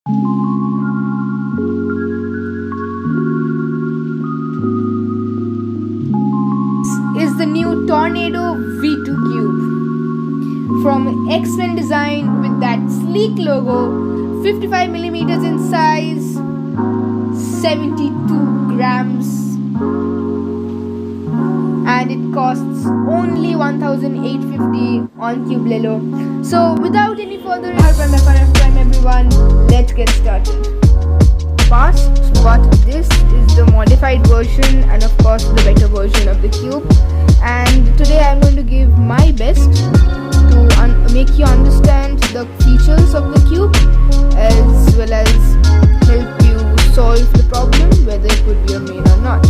Is the new Tornado V2 Cube from X-Men design with that sleek logo, 55 millimeters in size, 72 grams, and it costs only 1,850 on Cubelelo. So without any further ado, everyone, let's get started. Fast, but this is the modified version and of course the better version of the cube, and today I'm going to give my best to make you understand the features of the cube as well as help you solve the problem whether it would be a main or not.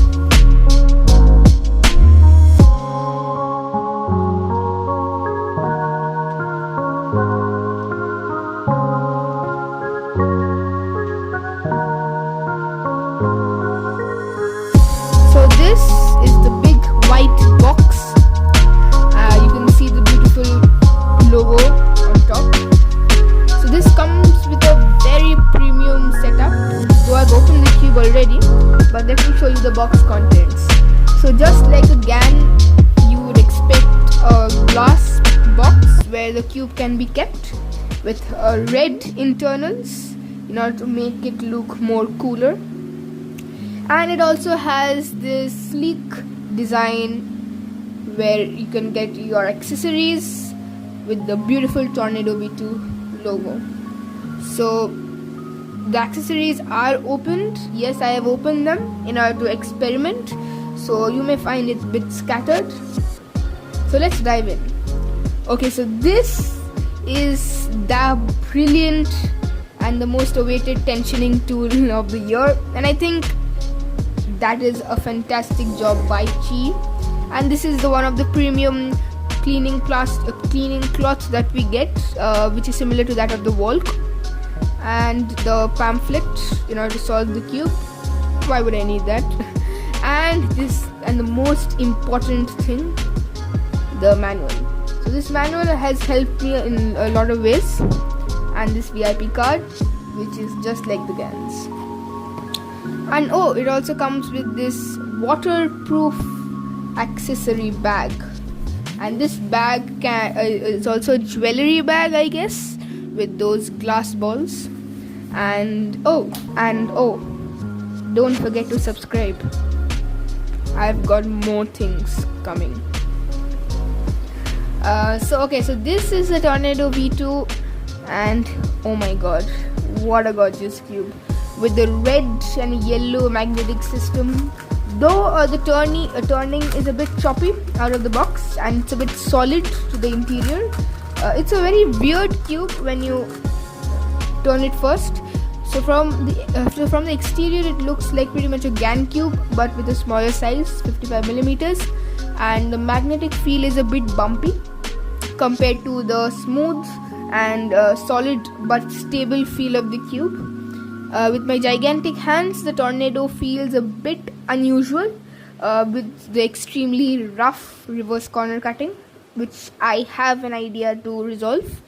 So this is the big white box. You can see the beautiful logo on top. So this comes with a very premium setup. Though I've opened the cube already, but let me show you the box contents. So just like a GAN, you would expect a glass box where the cube can be kept with red internals in order to make it look more cooler. And it also has this sleek design where you can get your accessories with the beautiful Tornado V2 logo. So the accessories are opened. Yes, I have opened them in order to experiment, so you may find it a bit scattered. So let's dive in. Okay, so this is the brilliant and the most awaited tensioning tool of the year, and I think that is a fantastic job by Chi. And this is the one of the premium cleaning cloths that we get, which is similar to that of the Volk, and the pamphlet in order to solve the cube. Why would I need that? And the most important thing, the manual. So this manual has helped me in a lot of ways, and this VIP card, which is just like the GANs. And it also comes with this waterproof accessory bag, and this bag is also a jewelry bag, I guess, with those glass balls. And don't forget to subscribe. I've got more things coming. So this is a Tornado V2, and oh my god, what a gorgeous cube with the red and yellow magnetic system. Though the turning is a bit choppy out of the box, and it's a bit solid to the interior. It's a very weird cube when you turn it first. So from the exterior, it looks like pretty much a GAN cube, but with a smaller size, 55 millimeters, and the magnetic feel is a bit bumpy compared to the smooth and solid but stable feel of the cube. With my gigantic hands, the Tornado feels a bit unusual with the extremely rough reverse corner cutting, which I have an idea to resolve.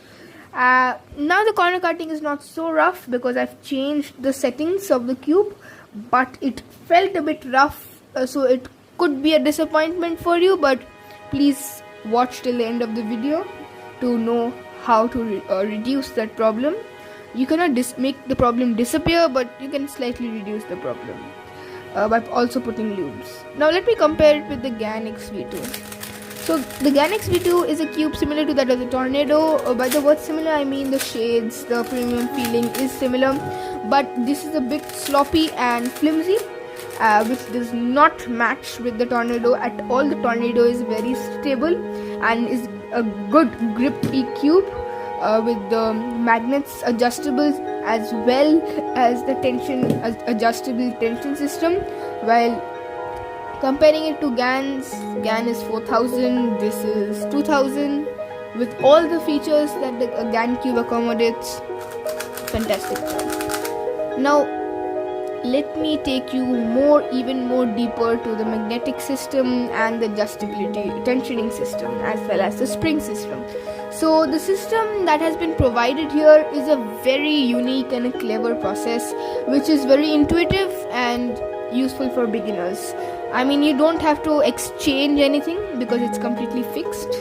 Now the corner cutting is not so rough because I've changed the settings of the cube, but it felt a bit rough, so it could be a disappointment for you, but please watch till the end of the video to know how to reduce that problem. You cannot make the problem disappear, but you can slightly reduce the problem by also putting lubes. Now let me compare it with the GAN XV2. So the GAN XV2 is a cube similar to that of the Tornado. By the word similar, I mean the shades, the premium feeling is similar, but this is a bit sloppy and flimsy, which does not match with the Tornado at all. The Tornado is very stable and is a good grippy cube. With the magnets adjustable as well as the adjustable tension system. While comparing it to GAN is 4000, this is 2000, with all the features that the GAN cube accommodates. Fantastic. Now let me take you even more deeper to the magnetic system and the adjustability tensioning system as well as the spring system. So the system that has been provided here is a very unique and a clever process, which is very intuitive and useful for beginners. I mean, you don't have to exchange anything because it's completely fixed,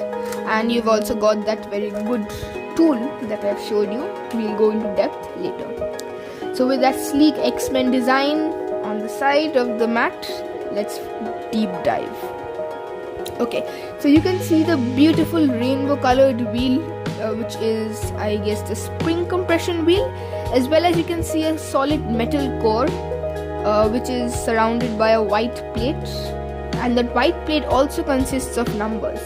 and you've also got that very good tool that I've showed you. We'll go into depth later. So with that sleek X-Men design on the side of the mat, let's deep dive. Okay, so you can see the beautiful rainbow colored wheel, which is, I guess, the spring compression wheel, as well as you can see a solid metal core, which is surrounded by a white plate, and that white plate also consists of numbers.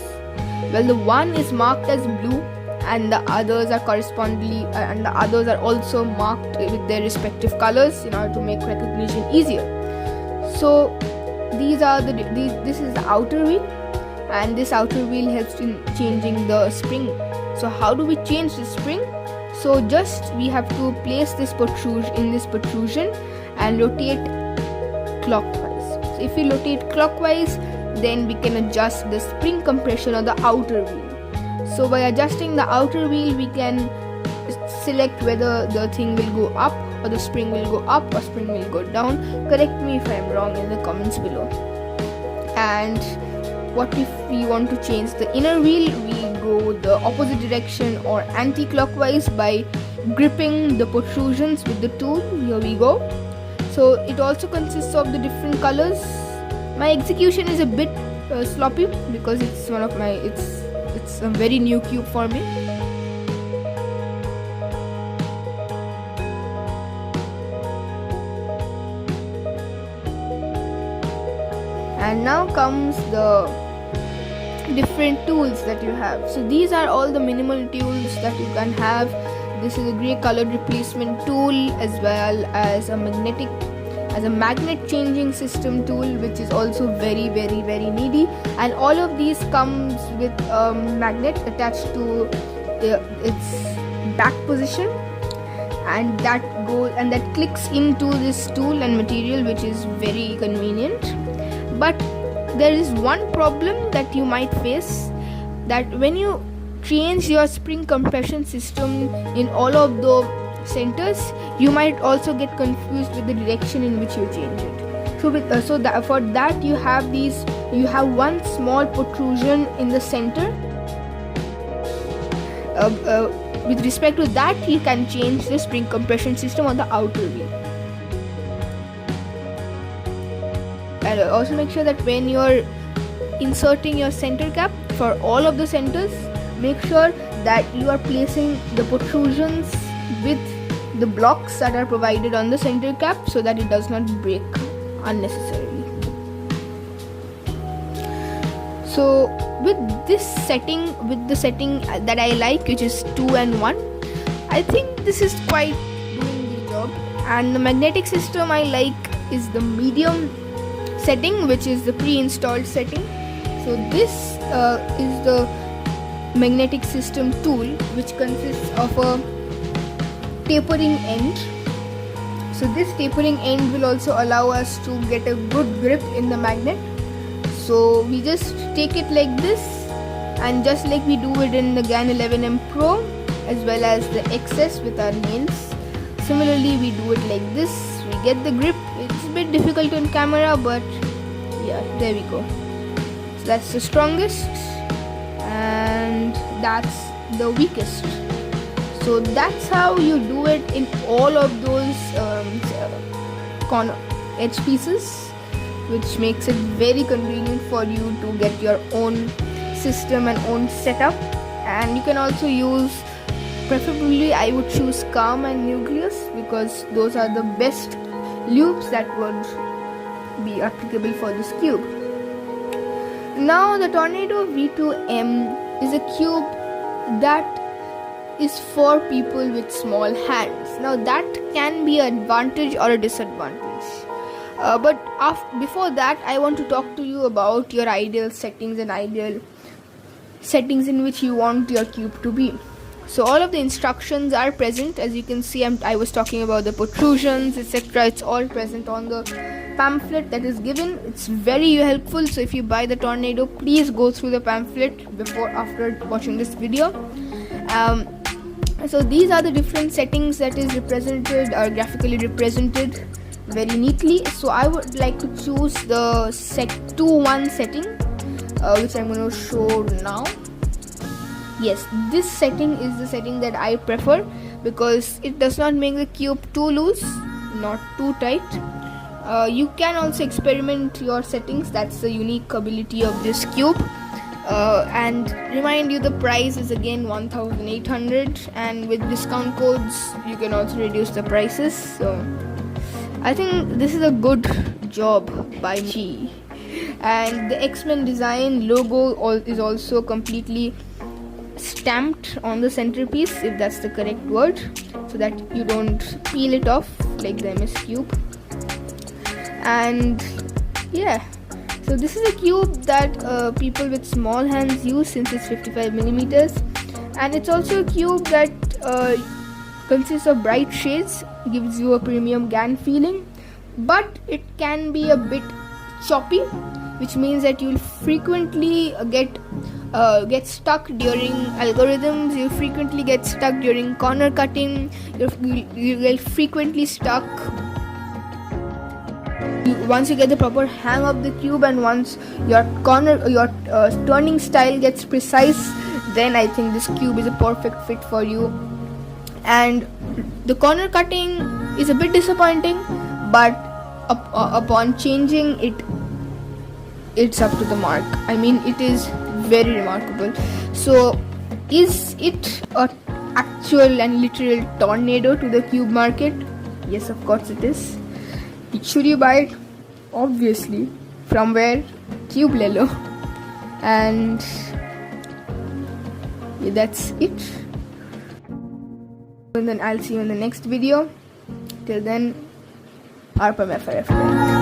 Well, the one is marked as blue, and the others are correspondingly and the others are also marked with their respective colors in order to make recognition easier. So this is the outer wheel, and this outer wheel helps in changing the spring. So how do we change the spring? So just we have to place this protrusion and rotate clockwise. So if we rotate clockwise, then we can adjust the spring compression of the outer wheel. So by adjusting the outer wheel, we can select whether the thing will go up or the spring will go up or spring will go down. Correct me if I am wrong in the comments below. And what if we want to change the inner wheel? We go the opposite direction or anti-clockwise by gripping the protrusions with the tool. Here we go. So it also consists of the different colors. My execution is a bit sloppy because it's a very new cube for me. And now comes the different tools that you have. So these are all the minimal tools that you can have. This is a grey colored replacement tool, as well as a magnet changing system tool, which is also very needy. And all of these comes with a magnet attached to its back position, and that clicks into this tool and material, which is very convenient. But there is one problem that you might face, that when you change your spring compression system in all of the centers, you might also get confused with the direction in which you change it. So for that you have one small protrusion in the center. With respect to that, you can change the spring compression system on the outer wheel. And also make sure that when you're inserting your center cap for all of the centers, make sure that you are placing the protrusions with the blocks that are provided on the center cap so that it does not break unnecessarily. So with the setting that I like, which is 2 and 1, I think this is quite doing the job. And the magnetic system I like is the medium setting, which is the pre-installed setting. So this is the magnetic system tool, which consists of a tapering end. So this tapering end will also allow us to get a good grip in the magnet. So we just take it like this, and just like we do it in the GAN 11M Pro as well as the XS with our nails, similarly we do it like this. We get the grip. It's a bit difficult on camera, but yeah, there we go. So that's the strongest and that's the weakest. So that's how you do it in all of those corner edge pieces, which makes it very convenient for you to get your own system and own setup. And you can also use, preferably I would choose Calm and Nucleus, because those are the best loops that would be applicable for this cube. Now the Tornado V2M is a cube that is for people with small hands. Now that can be an advantage or a disadvantage. But before that, I want to talk to you about your ideal settings and ideal settings in which you want your cube to be. So all of the instructions are present. As you can see, I was talking about the protrusions, etc. It's all present on the pamphlet that is given. It's very helpful. So if you buy the Tornado, please go through the pamphlet after watching this video. So these are the different settings that is represented or graphically represented very neatly. So I would like to choose the set2.1 setting, which I'm going to show now. Yes, this setting is the setting that I prefer because it does not make the cube too loose, not too tight. You can also experiment your settings. That's the unique ability of this cube. And remind you, the price is again 1,800, and with discount codes you can also reduce the prices. So I think this is a good job by me. And the X-Men design logo is also completely stamped on the centerpiece, if that's the correct word, so that you don't peel it off like the MS Cube. And yeah, so this is a cube that people with small hands use, since it's 55 millimeters, and it's also a cube that consists of bright shades, gives you a premium GAN feeling, but it can be a bit choppy, which means that you'll frequently get stuck during algorithms, you'll frequently get stuck during corner cutting, you will frequently stuck. Once you get the proper hang of the cube, and once your turning style gets precise, then I think this cube is a perfect fit for you. And the corner cutting is a bit disappointing, but upon changing it's up to the mark. I mean, it is very remarkable. So is it a actual and literal tornado to the cube market? Yes, of course it is. Should you buy it? Obviously. From where? Cubelelo. And yeah, that's it. And then I'll see you in the next video. Till then, RPM FRF.